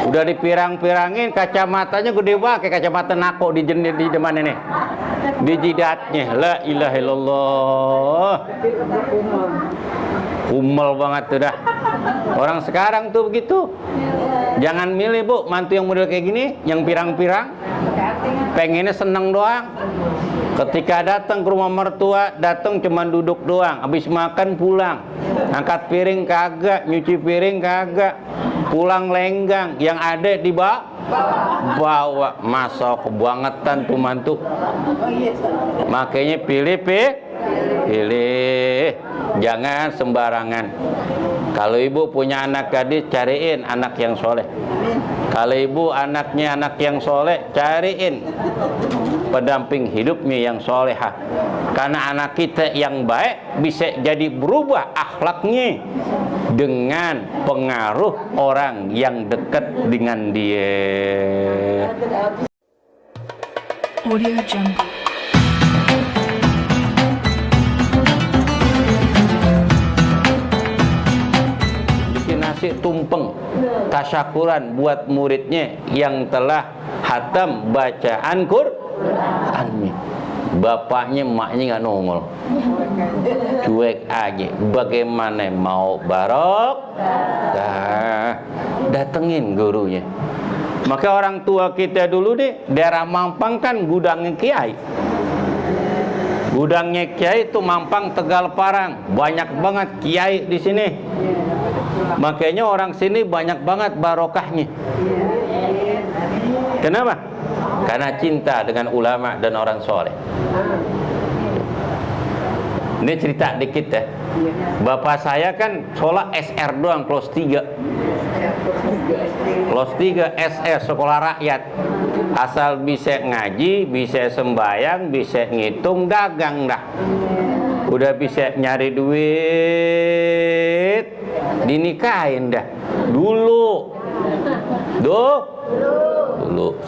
Udah dipirang-pirangin, kacamatanya gede banget kayak kacamata nako di mana nih? Di jidatnya. La ilaha illallah. Umel banget tuh dah. Orang sekarang tuh begitu. Jangan milih, Bu, mantu yang model kayak gini, yang pirang-pirang. Pengennya seneng doang. Ketika datang ke rumah mertua, datang cuman duduk doang, habis makan pulang. Angkat piring kagak, nyuci piring kagak. Pulang lenggang, yang ada di bawa. Masa kebangetan tuh mantu. Makanya pilih. Jangan sembarangan. Kalau ibu punya anak gadis, cariin anak yang soleh. Kalau ibu anaknya anak yang soleh, cariin pendamping hidupnya yang solehah. Karena anak kita yang baik bisa jadi berubah akhlaknya dengan pengaruh orang yang dekat dengan dia. Audio Jungle. Tumpeng tasyakuran buat muridnya yang telah hatam bacaan Qur'annya. Bapaknya emaknya nggak nongol, cuek aja. Bagaimana mau barok? Datengin gurunya. Maka orang tua kita dulu deh, daerah Mampang kan gudangnya kiai. Gudangnya kiai itu Mampang, Tegal, Parang. Banyak banget kiai di sini. Makanya orang sini banyak banget barokahnya. Kenapa? Karena cinta dengan ulama dan orang soleh. Ini cerita dikit ya. Bapak saya kan sekolah SR doang, kelas 3. Kelas 3 SR, sekolah rakyat. Asal bisa ngaji, bisa sembayang, bisa ngitung, dagang dah. Udah bisa nyari duit, dinikahin dah. Dulu.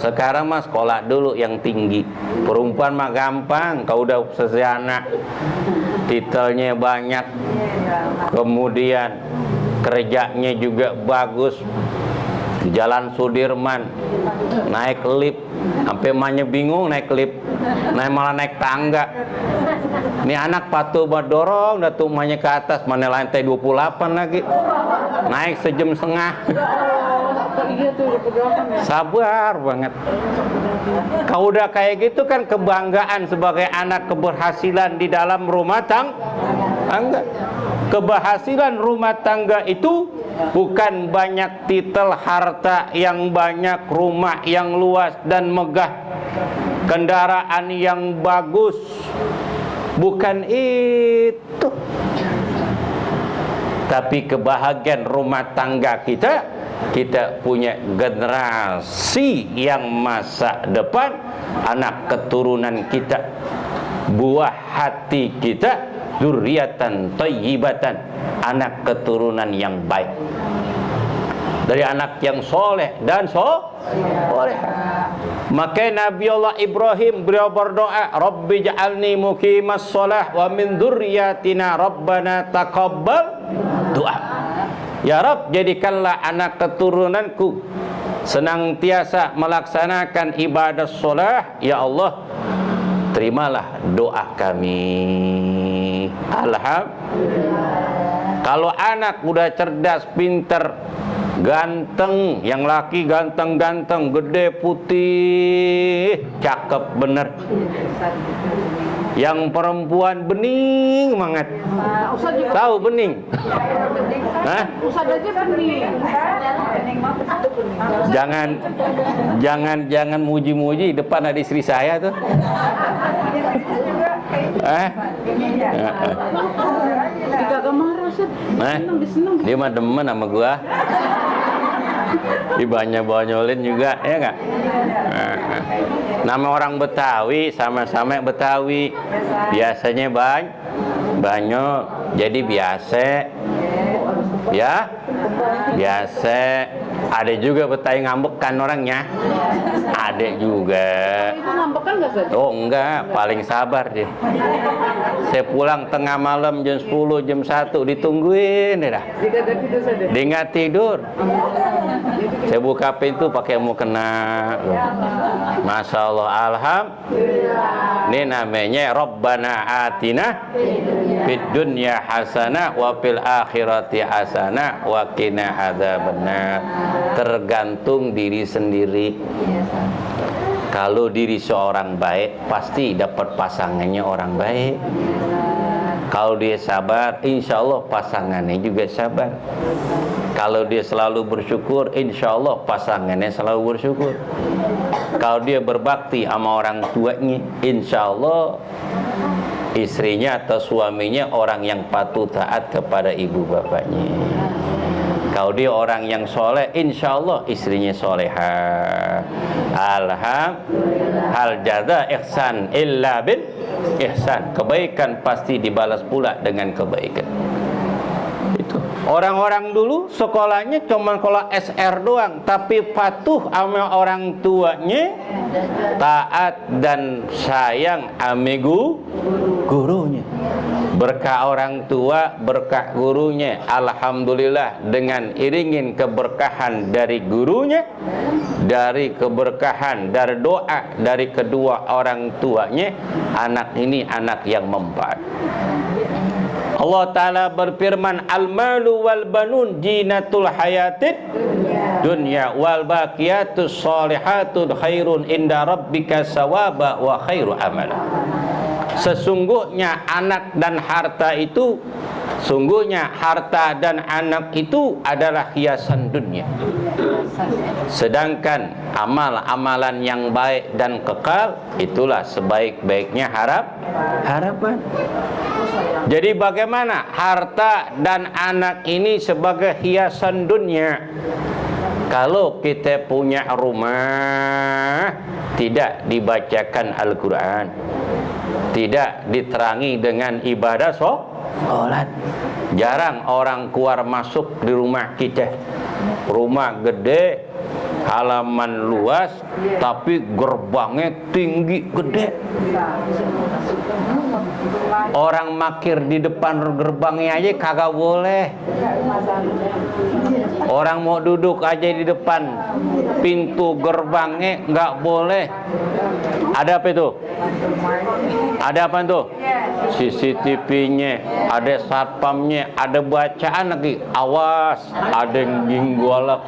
Sekarang mah sekolah dulu yang tinggi. Perempuan mah gampang, kau udah sesiana, titelnya banyak, kemudian kerjanya juga bagus. Jalan Sudirman, naik lift, sampai emaknya bingung naik lift, malah naik tangga. Ini anak patuh dorong, datuk emaknya ke atas, mana lantai 28 lagi, naik sejam setengah. Sabar banget. Kau udah kayak gitu kan kebanggaan sebagai anak keberhasilan di dalam rumah tangga. Keberhasilan rumah tangga itu bukan banyak titel harta yang banyak, rumah yang luas dan megah, kendaraan yang bagus. Bukan itu. Tapi kebahagiaan rumah tangga kita punya generasi yang masa depan, anak keturunan kita, buah hati kita, dzurriatan thayyibatan, anak keturunan yang baik. Dari anak yang soleh dan soleh. Maka Nabi Allah Ibrahim beliau berdoa, Rabbi ja'alni muqimas shalah wa min dzurriyyatina rabbana taqabbal doa. Ya Rabb, jadikanlah anak keturunanku senantiasa melaksanakan ibadah shalah. Ya Allah, terimalah doa kami. Alhamdulillah. Kalau anak udah cerdas, pinter, ganteng, yang laki ganteng-ganteng, gede, putih, cakep bener. Yang perempuan bening banget. Tahu bening? Hah? Jangan muji-muji depan ada istri saya tuh. Dia mah demen sama gua. Dibanyak-banyolin juga, ya nggak? Nama orang Betawi sama-sama Betawi, biasanya banyak, jadi biasa. Ya, biasa. Ada juga betai ngambek kan orangnya. Ada juga. Itu ngambek kan nggak Ustaz? Oh enggak, paling sabar dia. Saya pulang tengah malam jam 10, jam 1 ditungguin deh dah. Jika ada tidur saja. Dia nggak tidur. Saya buka pintu pakai mukena. Masya Allah, alhamdulillah. Ini namanya Rabbana atina fid dunya hasanah wa fil akhirati hasanah wa qina adzabannar. Tergantung diri sendiri. Kalau diri seorang baik, pasti dapat pasangannya orang baik. Kalau dia sabar, insya Allah pasangannya juga sabar. Kalau dia selalu bersyukur, insya Allah pasangannya selalu bersyukur. Kalau dia berbakti sama orang tuanya, insya Allah istrinya atau suaminya orang yang patuh taat kepada ibu bapaknya. Kalau dia orang yang soleh, insya Allah istrinya solehah. Alhamdulillah. Hal jaza ihsan illa bil ihsan. Kebaikan pasti dibalas pula dengan kebaikan. Itu. Orang-orang dulu sekolahnya cuma sekolah SR doang, tapi patuh sama orang tuanya, taat dan sayang sama gurunya. Berkah orang tua, berkah gurunya. Alhamdulillah, dengan iringin keberkahan dari gurunya, dari keberkahan, dari doa dari kedua orang tuanya, anak ini anak yang mempan. Allah Ta'ala berfirman, al-malu wal banun jinatul hayatid dunya wal baqiyatus shalihatud khairun inda rabbika sawaba wa khairu amala. Sesungguhnya anak dan harta itu, sungguhnya harta dan anak itu adalah hiasan dunia. Sedangkan amal-amalan yang baik dan kekal itulah sebaik-baiknya harapan. Jadi bagaimana harta dan anak ini sebagai hiasan dunia? Kalau kita punya rumah tidak dibacakan Al-Quran, tidak diterangi dengan ibadah sholat, jarang orang keluar masuk di rumah kita. Rumah gede, halaman luas, tapi gerbangnya tinggi gede. Orang makir di depan gerbangnya aja kagak boleh. Orang mau duduk aja di depan pintu gerbangnya nggak boleh. Ada apa itu? Ada apa itu? CCTV-nya, ada satpamnya, ada bacaan lagi. Awas, ada yang jinggolak.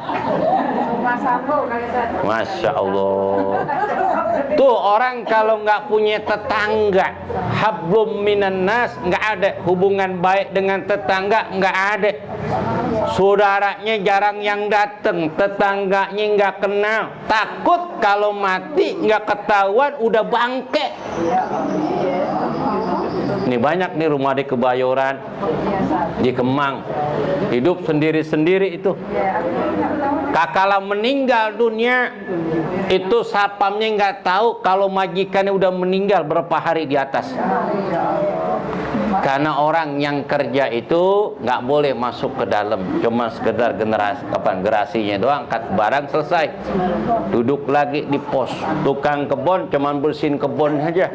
Masya Allah. Tuh orang kalau nggak punya tetangga, hablum minan nas, nggak ada hubungan baik dengan tetangga, nggak ada. Saudaranya jarang yang datang, tetangganya nggak kenal. Takut kalau mati nggak ketahuan udah bangke. Ini banyak nih rumah di Kebayoran, di Kemang, hidup sendiri-sendiri itu. Kakala meninggal dunia, itu sapamnya nggak tahu kalau majikannya udah meninggal berapa hari di atas. Karena orang yang kerja itu nggak boleh masuk ke dalam, cuma sekedar gerasinya doang, angkat barang selesai, duduk lagi di pos. Tukang kebun cuma bersihin kebun saja,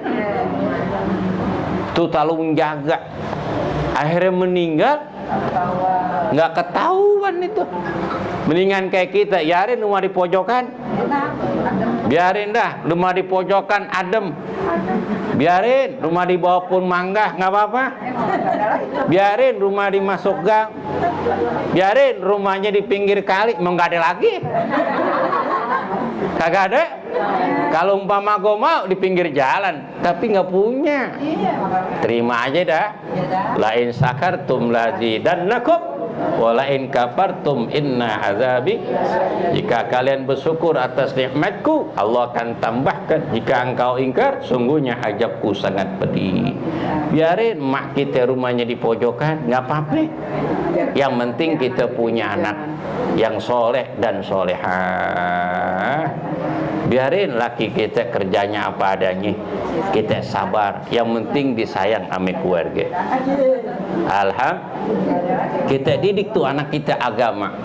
itu terlalu menjaga. Akhirnya meninggal nggak ketahuan itu. Mendingan kayak kita, biarin rumah di pojokan, biarin dah rumah di pojokan adem, biarin rumah di bawah pun mangga nggak apa-apa, biarin rumah di masuk gang, biarin rumahnya di pinggir kali, mau nggak ada lagi, kagak ada. Kalau umpama gue mau di pinggir jalan, tapi nggak punya, terima aja dah. Lain sakartum lazidannakum walain kafartum inna azabi. Jika kalian bersyukur atas nikmatku, Allah akan tambahkan. Jika engkau ingkar, sungguhnya azabku sangat pedih. Biarin mak kita rumahnya di pojokan, nggak apa-apa. Yang penting kita punya anak yang soleh dan solehah. Biarin laki kita kerjanya apa adanya, kita sabar, yang penting disayang ame keluarga. Alhamdulillah, kita didik tuh anak kita agama,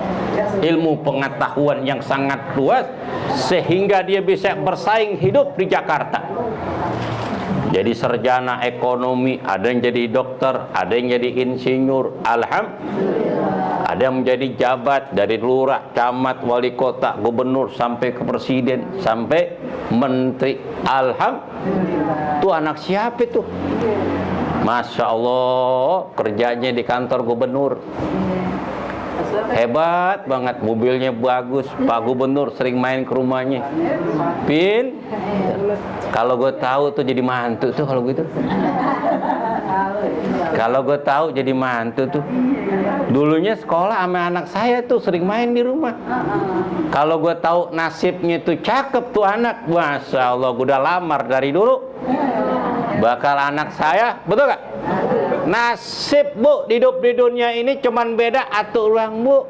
ilmu pengetahuan yang sangat luas, sehingga dia bisa bersaing hidup di Jakarta. Jadi sarjana ekonomi, ada yang jadi dokter, ada yang jadi insinyur, alhamdulillah. Ada yang menjadi jabat dari lurah, camat, wali kota, gubernur, sampai ke presiden, sampai menteri, alhamdulillah. Itu anak siapa itu? Masya Allah, kerjanya di kantor gubernur. Hebat banget, mobilnya bagus. Pak Gubernur sering main ke rumahnya. Pin, kalau gue tahu tuh jadi mantu tuh kalau gitu. Kalau gue tahu jadi mantu tuh. Dulunya sekolah sama anak saya tuh sering main di rumah. Kalau gue tahu nasibnya tuh cakep tuh anak, masya Allah, gue udah lamar dari dulu. Bakal anak saya, betul gak? Nasib bu, hidup di dunia ini cuman beda atuh ulang bu.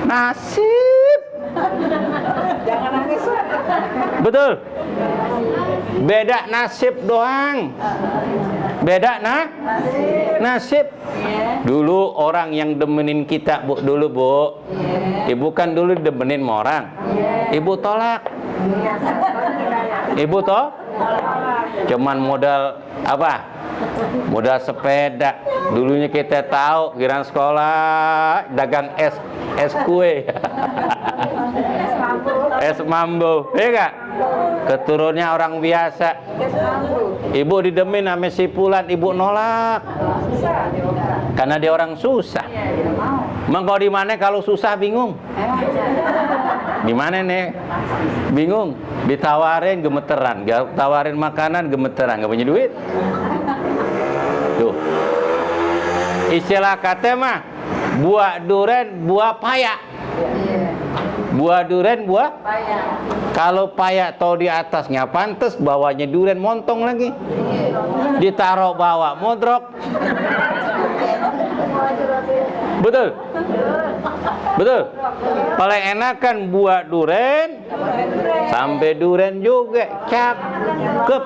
Nasib. Jangan nangis. Betul. Beda nasib doang. Beda nasib. Dulu orang yang demenin kita bu, dulu bu. Ibu kan dulu demenin sama orang. Ibu tolak. Ibu toh? Cuman modal apa? Modal sepeda. Dulunya kita tahu giran sekolah dagang es kue. Es mambo, ya gak? Keturunnya orang biasa. Ibu didemin sama si Pulan, ibu nolak. Karena dia orang susah. Emang kalau di mana kalau susah bingung? Di mana nih? Bingung. Ditawarin gemeteran, tawarin makanan gemeteran, nggak punya duit. Tuh. Istilah kata mah buah duren, buah payak. Buah duren, buah payak. Kalau payak tau di atasnya pantes, bawahnya duren montong lagi. Ditaruh bawah modrok. Betul? Betul? Paling enak kan buah duren sampai duren juga, cakep.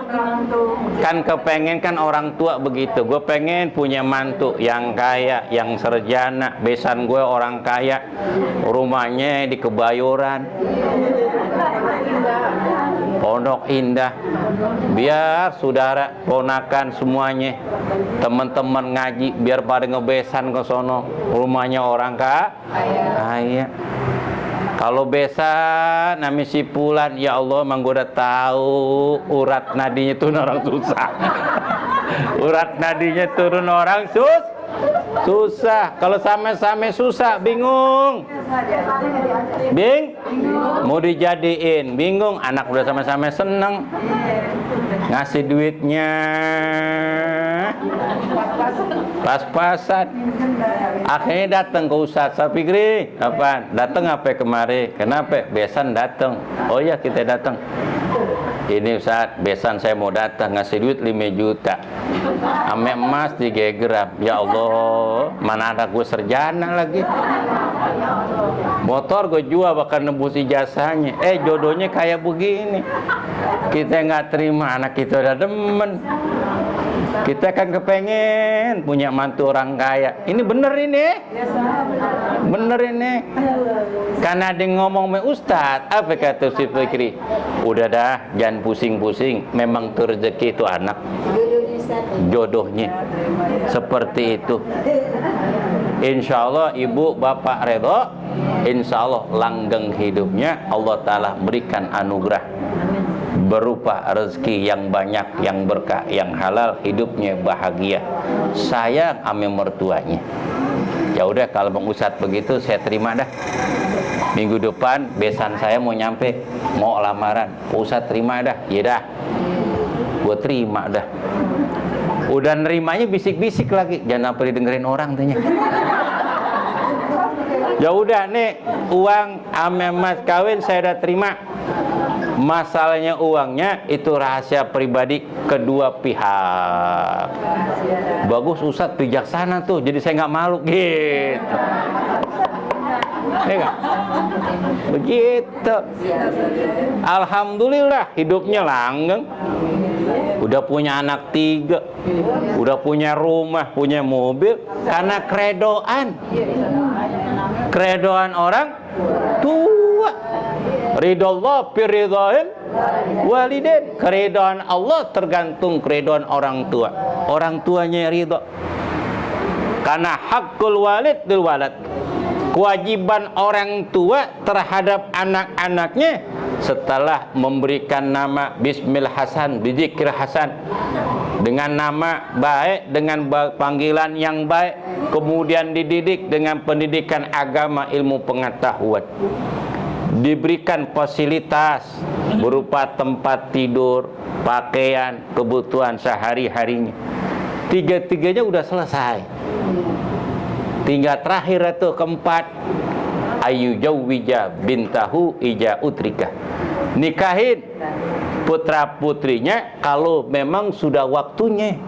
Kan kepengen kan orang tua begitu. Gue pengen punya mantu yang kaya, yang sarjana. Besan gue orang kaya, rumahnya di Kebayoran, Pondok Indah. Biar saudara, ponakan semuanya, teman-teman ngaji, biar pada ngebesan ke sono. Rumahnya orang kaya. Kalau besan nami si Pulan, ya Allah, emang gue udah tahu urat nadinya turun orang susah. Urat nadinya turun orang susah. Kalau sama-sama susah, bingung. Mau dijadiin, bingung. Anak udah sama-sama seneng, ngasih duitnya pas-pasan. Akhirnya datang ke Ustadz Sapikri. Apa? Datang apa kemari? Kenapa? Besan datang. Oh ya, kita datang. Ini Ustadz, besan saya mau datang, ngasih duit 5 juta. Ame emas 3 gram. Ya Allah, mana ada gue sarjana lagi. Motor gue jual bakal nembus ijazahnya. Jodohnya kayak begini. Kita nggak terima, anak kita udah demen. Kita kan kepengen punya mantu orang kaya. Ini bener ini. Bener ini. Karena dia ngomong sama Ustadz, apa kata si Fikri? Udah dah, jangan pusing-pusing. Memang tuh rezeki itu anak. Jodohnya. Seperti itu. Insya Allah ibu bapak redho, insya Allah langgeng hidupnya, Allah Ta'ala berikan anugerah berupa rezeki yang banyak, yang berkah, yang halal, hidupnya bahagia, sayang ame mertuanya. Ya udah, kalau Bang Ustadz begitu saya terima dah. Minggu depan besan saya mau nyampe, mau lamaran. Ustadz terima dah. Ya dah, gue terima dah. Udah nerimanya bisik-bisik lagi, jangan sampai didengerin orang tanya. Ya udah nih, uang ame mas kawin saya udah terima. Masalahnya uangnya itu rahasia pribadi kedua pihak. Bagus Ustadz bijaksana tuh, jadi saya nggak malu gitu. Ya kan? Begitu. Alhamdulillah hidupnya langgeng. Udah punya anak 3, udah punya rumah, punya mobil, karena kredoan orang tua. Ridallah biridhail walidain. Keridhaan Allah tergantung keridhaan orang tua. Orang tuanya ridha. Karena hakul walid lil walad. Kewajiban orang tua terhadap anak-anaknya setelah memberikan nama Bismil Hasan, bizikir Hasan, dengan nama baik, dengan panggilan yang baik, kemudian dididik dengan pendidikan agama, ilmu pengetahuan, diberikan fasilitas berupa tempat tidur, pakaian, kebutuhan sehari-harinya. Tiga-tiganya udah selesai. Tinggal terakhir itu keempat, ayu jawwija bintahu ija utrika. Nikahin putra putrinya kalau memang sudah waktunya.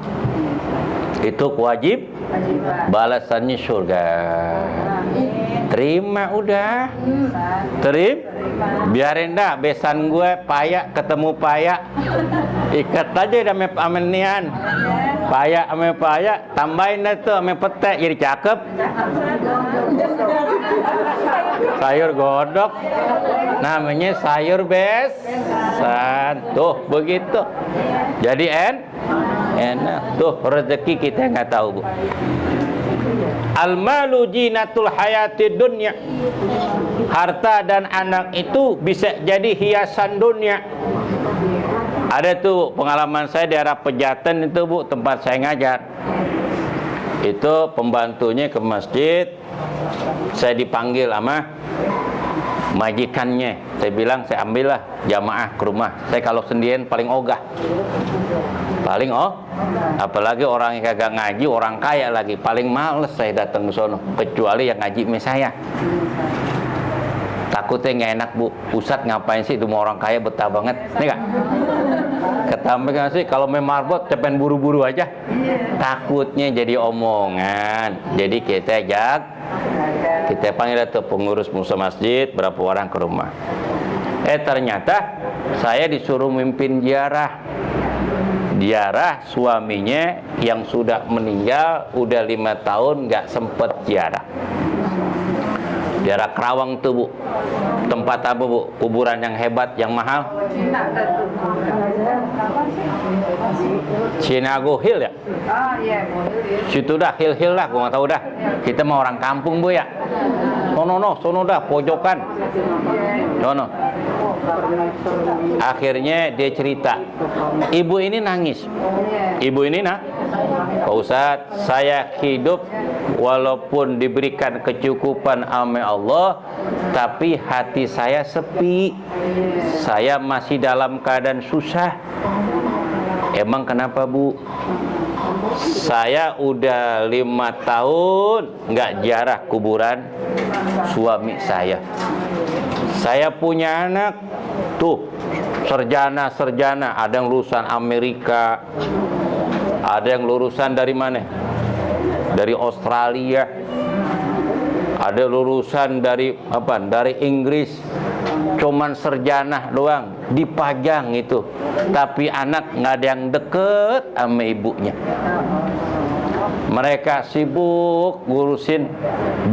Itu wajib, balasannya surga. Terima udah. Biarin dah besan gue payak ketemu payak. Ikat aja dah amenian. Payak ame payak, tambahin dah tuh ame petek jadi cakep. Sayur godok. Namanya sayur besan. Tuh begitu. Jadi enak. Tuh rezeki kita nggak tahu, Bu. Al-malu jinatul hayati dunya. Harta dan anak itu bisa jadi hiasan dunia. Ada tuh pengalaman saya di daerah Pejaten itu, Bu, tempat saya ngajar. Itu pembantunya ke masjid. Saya dipanggil sama majikannya. Saya bilang saya ambillah jamaah ke rumah. Saya kalau sendirian paling ogah. Apalagi orang yang kagak ngaji, orang kaya lagi, paling males saya datang ke sono, kecuali yang ngaji sama saya. Takutnya nggak enak, Bu. Ustadz ngapain sih itu orang kaya, betah banget, nih kak. Ketampilkan sih kalau main marbot cepen buru-buru aja. Takutnya jadi omongan. Jadi kita panggil itu pengurus musa masjid, berapa orang ke rumah. Ternyata saya disuruh mimpin ziarah suaminya yang sudah meninggal, udah 5 tahun nggak sempet ziarah. Daerah Kerawang tuh, Bu. Tempat apa, Bu? Kuburan yang hebat, yang mahal? Cinago Hill ya? Situ dah, Hill lah, gua nggak tahu dah. Kita mau orang kampung, Bu ya. Sono dah, pojokan. Sono. Akhirnya dia cerita, ibu ini nangis. Pak Ustadz, saya hidup walaupun diberikan kecukupan oleh Allah, tapi hati saya sepi. Saya masih dalam keadaan susah. Emang kenapa, Bu? Saya udah 5 tahun nggak ziarah kuburan suami saya. Saya punya anak tuh sarjana, ada yang lulusan Amerika, ada yang lulusan dari mana? Dari Australia, ada lulusan dari Inggris. Cuman sarjana doang, dipajang itu. Tapi anak nggak ada yang deket sama ibunya. Mereka sibuk ngurusin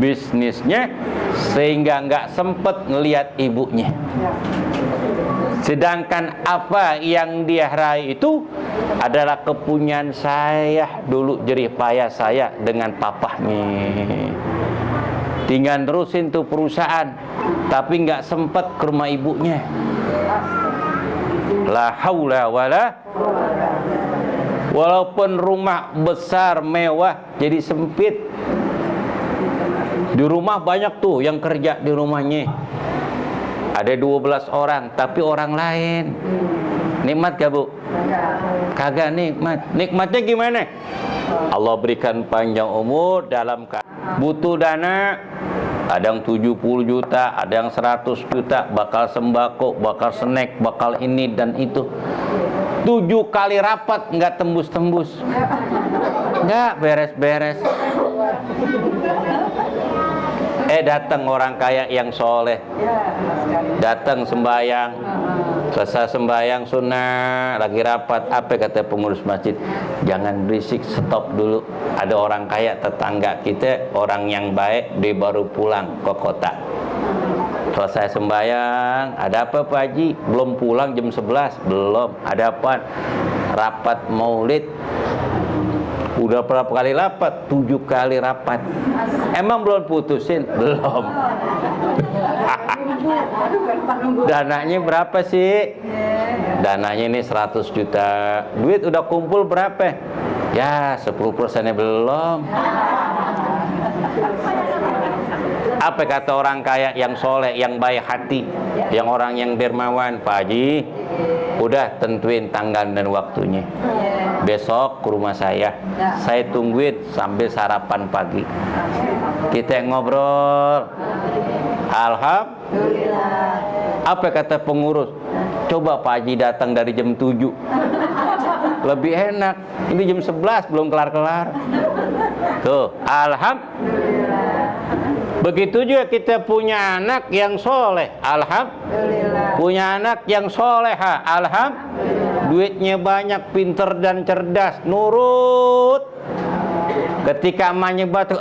bisnisnya sehingga nggak sempet ngelihat ibunya. Sedangkan apa yang dia raih itu adalah kepunyaan saya dulu, jerih payah saya dengan papahnya. Tinggal terusin tuh perusahaan, tapi nggak sempet ke rumah ibunya. La haula wala. Walaupun rumah besar mewah jadi sempit. Di rumah banyak tuh yang kerja di rumahnya. Ada 12 orang, tapi orang lain. Nikmat gak, Bu? Kagak nikmat. Nikmatnya gimana? Allah berikan panjang umur dalam butuh dana. Ada yang 70 juta, ada yang 100 juta, bakal sembako, bakal snack, bakal ini dan itu. 7 kali rapat nggak tembus-tembus, nggak beres-beres. Datang orang kaya yang soleh, datang sembahyang, selesai sembahyang sunnah, lagi rapat, apa kata pengurus masjid? Jangan berisik, stop dulu. Ada orang kaya tetangga kita, orang yang baik, dia baru pulang ke kota. Selesai sembahyang, ada apa Pak Haji? Belum pulang jam 11? Belum. Ada apa? Rapat maulid. Udah berapa kali rapat? 7 kali rapat. Emang belum putusin? Belum. Dananya berapa sih? Dananya ini 100 juta. Duit udah kumpul berapa? Ya 10%-nya belum. Apa kata orang kaya yang soleh, yang baik hati, yang orang yang dermawan? Pak Haji, udah tentuin tanggal dan waktunya. Besok ke rumah saya tungguin sambil sarapan pagi. Kita ngobrol. Alhamdulillah. Apa kata pengurus? Coba Pak Haji datang dari jam 7. Lebih enak. Ini jam 11 belum kelar-kelar. Tuh, alhamdulillah. Begitu juga kita punya anak yang soleh, alhamdulillah. Punya anak yang soleha, alhamdulillah. Duitnya banyak, pinter dan cerdas, nurut. Ketika emaknya batuk,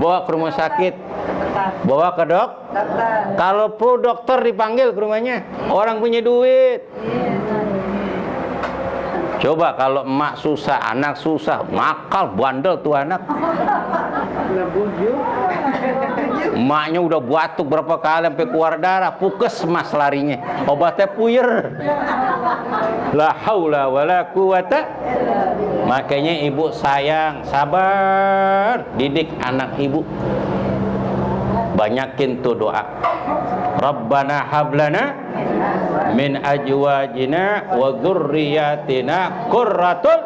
bawa ke rumah sakit, bawa ke dokter. Kalau perlu dokter dipanggil ke rumahnya, orang punya duit. Coba kalau emak susah, anak susah, nakal, bandel tuh anak. Emaknya udah batuk berapa kali sampai keluar darah, puskesmas larinya, obatnya puyer. La haula wala quwata. Makanya ibu sayang, sabar, didik anak ibu. Banyakin tuh doa. Rabbana hablana min ajwajina wa dzurriyyatina qurratul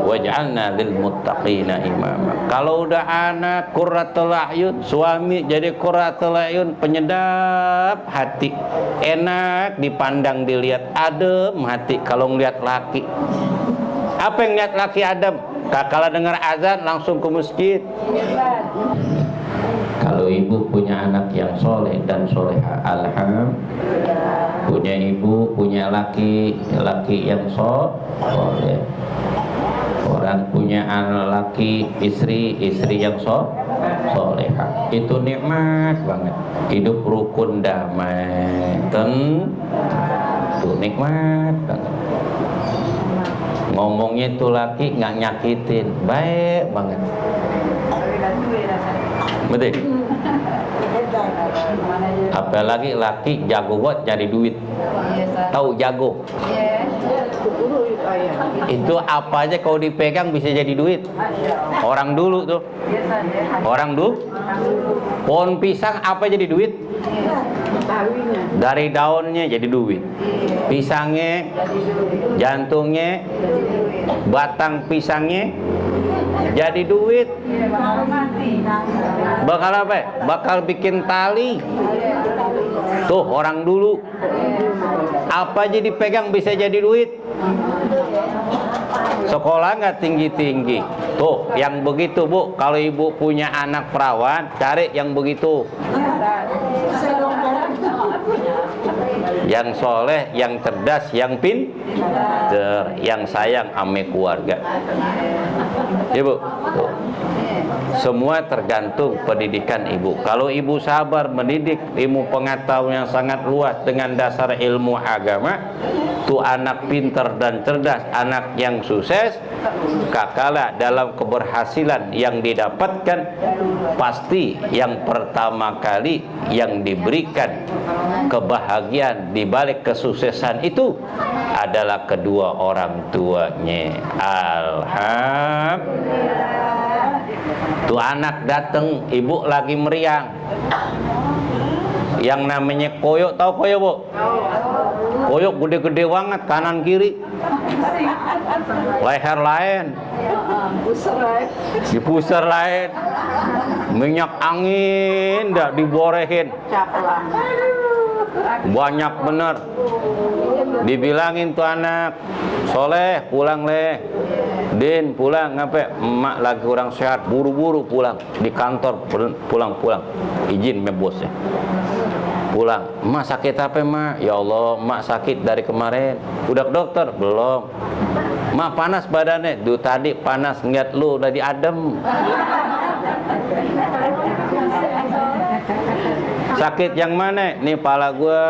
waj'alna lil muttaqina imama. Kalau udah anak qurratul ayun, suami jadi qurratul ayun, penyedap hati, enak dipandang, dilihat, adem hati kalau ngeliat laki. Apa yang lihat laki adem? Kala dengar azan langsung ke masjid. Kalau ibu punya anak yang soleh dan soleha, alhamdulillah. Punya ibu, punya laki yang soleh. Orang punya anak laki, istri yang soleha. Itu nikmat banget. Hidup rukun damai, itu nikmat banget. Ngomongnya itu laki nggak nyakitin, baik banget. Betul. Apalagi laki jago buat cari duit. Tahu jago? Itu apa aja kalau dipegang bisa jadi duit. Orang dulu tuh. Orang dulu. Pohon pisang apa jadi duit? Dari daunnya jadi duit. Pisangnya, jantungnya, batang pisangnya jadi duit. Bakal apa? Bakal bikin tali. Tuh orang dulu. Apa aja dipegang bisa jadi duit. Sekolah nggak tinggi-tinggi. Tuh yang begitu Bu. Kalau ibu punya anak perawan, cari yang begitu. Yang soleh, yang cerdas, yang pinter, yang sayang ame keluarga. Ibu, tuh. Semua tergantung pendidikan ibu. Kalau ibu sabar mendidik, ilmu pengetahuan yang sangat luas dengan dasar ilmu agama, tuh anak pinter dan cerdas, anak yang sukses, kakala dalam keberhasilan yang didapatkan, pasti yang pertama kali yang diberikan kebahagiaan di balik kesuksesan itu adalah kedua orang tuanya. Alhamdulillah. Tuh anak datang, ibu lagi meriang. Yang namanya koyok, tahu koyok Bu? Koyok gede-gede banget, kanan kiri. Leher lain, di pusar lain. Minyak angin ndak diborehin. Banyak bener. Dibilangin tuh anak, Soleh pulang leh, Din pulang, ngapa? Emak lagi kurang sehat, buru-buru pulang. Di kantor pulang, izin sama bosnya. Pulang, emak sakit apa emak? Ya Allah, emak sakit dari kemarin. Udah ke dokter? Belum. Emak panas badannya? Duh tadi panas, ngeliat lu udah diadem. Sakit yang mana? Nih pala gua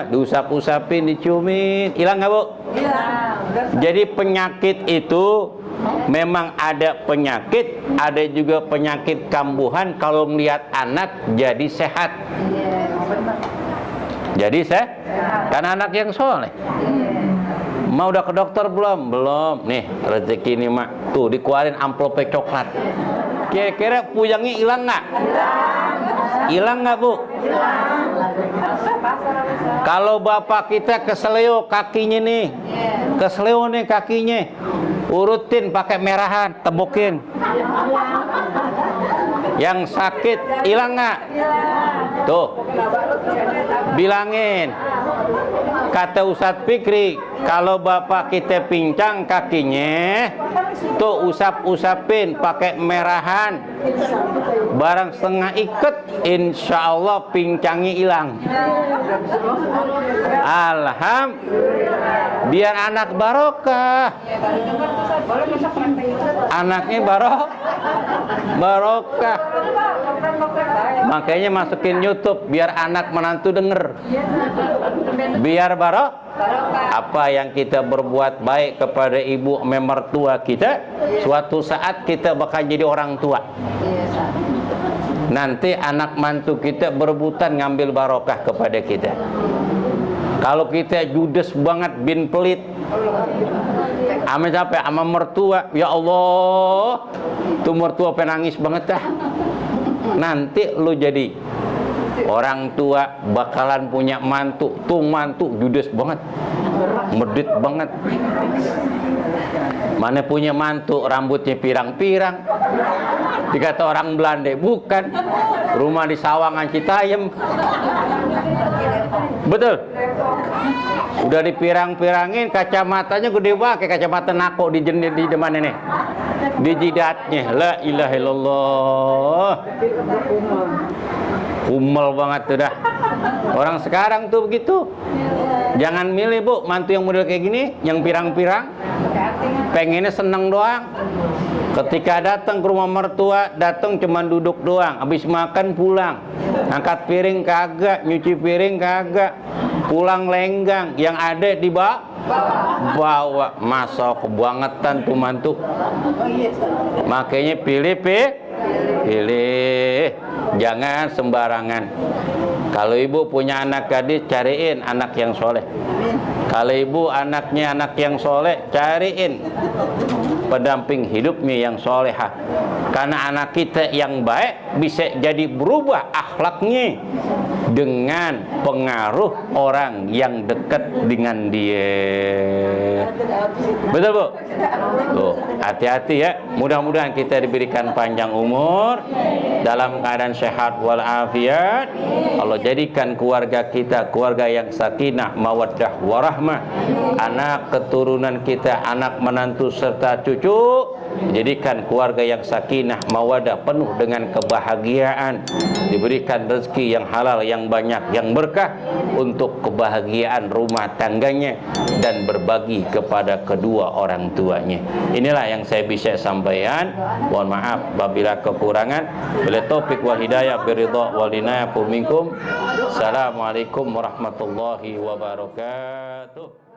diusap-usapin, diciumin. Hilang nggak bu? Hilang. Jadi penyakit itu memang ada penyakit, ada juga penyakit kambuhan. Kalau melihat anak jadi sehat. Jadi karena anak yang soleh. Mau udah ke dokter belum? Belum. Nih rezeki ini mak. Tuh dikeluarin amplopnya coklat. Kira-kira puyangnya hilang nggak? Hilang nggak bu? Kalau bapak kita keseleo kakinya nih, keseleo nih kakinya, urutin pakai merahan, temukin. Yang sakit hilang nggak? Tuh, bilangin. Kata Ustadz Fikri, kalau bapak kita pincang kakinya, tuh usap-usapin pakai merahan, barang setengah iket, insya Allah pincangnya hilang. Alhamdulillah, biar anak barokah, anaknya barokah. Makanya masukin YouTube biar anak menantu denger, biar barokah. Apa yang kita berbuat baik kepada ibu mertua kita, suatu saat kita bakal jadi orang tua. Nanti anak mantu kita berebutan ngambil barokah kepada kita. Kalau kita judes banget, bin pelit, ame capek sama mertua, ya Allah, tuh mertua penangis banget dah. Nanti lu jadi orang tua bakalan punya mantu, tuh mantu judes banget, medit banget. Mana punya mantu rambutnya pirang-pirang, dikata orang Belanda, bukan, rumah di Sawangan Citayam. Betul. Udah dipirang-pirangin, kacamatanya gede banget, kayak kacamata nako di mana nih, di jidatnya. La ilaha illallah, umel banget tuh dah. Orang sekarang tuh begitu. Jangan milih bu, mantu yang model kayak gini, yang pirang-pirang, pengennya seneng doang. Ketika datang ke rumah mertua, datang cuman duduk doang, habis makan pulang, angkat piring kagak, nyuci piring kagak, pulang lenggang, yang ada di bawa, masa kebangetan tuh mantu. Makanya pilih, jangan sembarangan. Kalau ibu punya anak gadis, cariin anak yang soleh. Kalau ibu anaknya anak yang soleh, cariin pendamping hidupnya yang solehah. Karena anak kita yang baik bisa jadi berubah akhlaknya dengan pengaruh orang yang dekat dengan dia. Betul bu? Tuh, hati-hati ya. Mudah-mudahan kita diberikan panjang umur, dalam keadaan sehat walafiat. Allah jadikan keluarga kita keluarga yang sakinah, mawaddah, warahmah. Anak keturunan kita, anak menantu serta cucu, jadikan keluarga yang sakinah, mawaddah, penuh dengan kebahagiaan. Diberikan rezeki yang halal, yang banyak, yang berkah untuk kebahagiaan rumah tangganya dan berbagi kepada kedua orang tuanya. Inilah yang saya bisa sampaikan. Mohon maaf apabila kekurangan. Bila taufik wal hidayah biridha wal inayah minkum. Assalamualaikum warahmatullahi wabarakatuh.